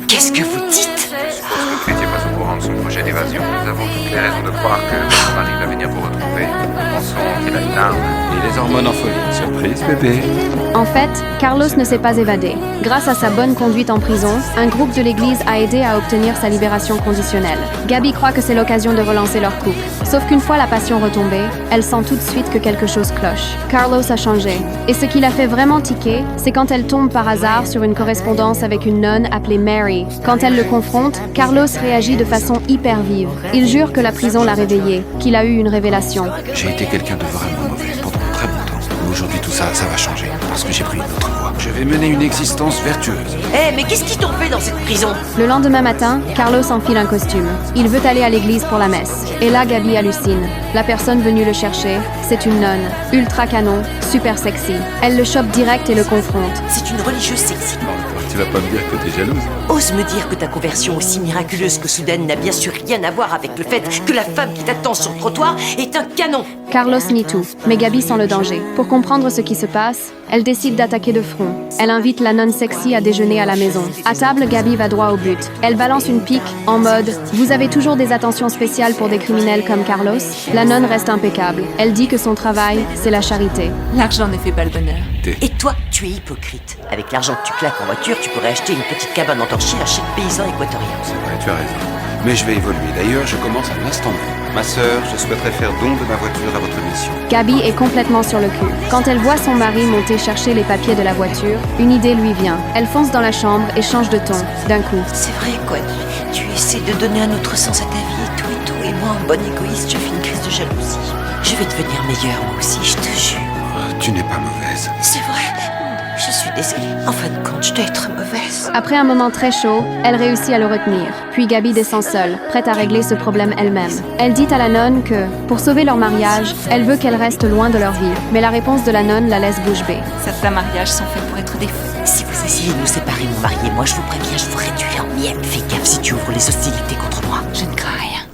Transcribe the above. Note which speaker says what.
Speaker 1: Qu'est-ce que vous dites?
Speaker 2: Lorsque Kate n'est pas au courant de son projet d'évasion, nous avons toutes les raisons de croire que son mari va venir vous retrouver. Nous pensons qu'il a une arme.
Speaker 3: Et les hormones en folie. Surprise, bébé.
Speaker 4: En fait, Carlos ne s'est pas évadé. Grâce à sa bonne conduite en prison, un groupe de l'église a aidé à obtenir sa libération conditionnelle. Gabby croit que c'est l'occasion de relancer leur couple. Sauf qu'une fois la passion retombée, elle sent tout de suite que quelque chose cloche. Carlos a changé. Et ce qui l'a fait vraiment tiquer, c'est quand elle tombe par hasard sur une correspondance avec une nonne appelée Mary. Quand elle le confronte, Carlos réagit de façon hyper vive. Il jure que la prison l'a réveillé, qu'il a eu une révélation.
Speaker 3: J'ai été quelqu'un de vraiment mauvais pendant très longtemps. Mais aujourd'hui, tout ça va changer. Parce que j'ai pris une autre voie. Je vais mener une existence vertueuse.
Speaker 1: Mais qu'est-ce qu'ils t'ont fait dans cette prison?
Speaker 4: Le lendemain matin, Carlos enfile un costume. Il veut aller à l'église pour la messe. Et là, Gabby hallucine. La personne venue le chercher, c'est une nonne. Ultra canon, super sexy. Elle le chope direct et le confronte.
Speaker 1: C'est une religieuse sexy.
Speaker 3: Tu vas pas me dire que t'es jalouse?
Speaker 1: Ose me dire que ta conversion aussi miraculeuse que soudaine n'a bien sûr rien à voir avec le fait que la femme qui t'attend sur le trottoir est un canon.
Speaker 4: Carlos nie tout, mais Gabby sent le danger. Pour comprendre ce qui se passe, elle décide d'attaquer de front. Elle invite la nonne sexy à déjeuner à la maison. À table, Gabby va droit au but. Elle balance une pique en mode « Vous avez toujours des attentions spéciales pour des criminels comme Carlos ?» La nonne reste impeccable. Elle dit que son travail, c'est la charité.
Speaker 5: L'argent ne fait pas le bonheur.
Speaker 1: Et toi, tu es hypocrite. Avec l'argent que tu claques en voiture, tu pourrais acheter une petite cabane entorchée à chaque paysan équatorien.
Speaker 3: C'est vrai, tu as raison. Mais je vais évoluer. D'ailleurs, je commence à l'instant même. Ma sœur, je souhaiterais faire don de ma voiture à votre mission.
Speaker 4: Gabby est complètement sur le cul. Quand elle voit son mari monter chercher les papiers de la voiture, une idée lui vient. Elle fonce dans la chambre et change de ton, d'un coup.
Speaker 1: C'est vrai, quoi. Tu essaies de donner un autre sens à ta vie et tout. Et moi, en bonne égoïste, je fais une crise de jalousie. Je vais devenir meilleure, moi aussi, je te jure.
Speaker 3: Tu n'es pas mauvaise.
Speaker 1: C'est vrai. Je suis désolée. En fin de compte, je dois être mauvaise.
Speaker 4: Après un moment très chaud, elle réussit à le retenir. Puis Gabby descend seule, prête à régler ce problème elle-même. Elle dit à la nonne que, pour sauver leur mariage, elle veut qu'elle reste loin de leur vie. Mais la réponse de la nonne la laisse bouche bée.
Speaker 5: Certains mariages sont faits pour être des feux.
Speaker 1: Si vous essayez de nous séparer, mon mari et moi, je vous préviens, je vous réduis en miettes. Fais gaffe si tu ouvres les hostilités contre moi.
Speaker 5: Je ne crains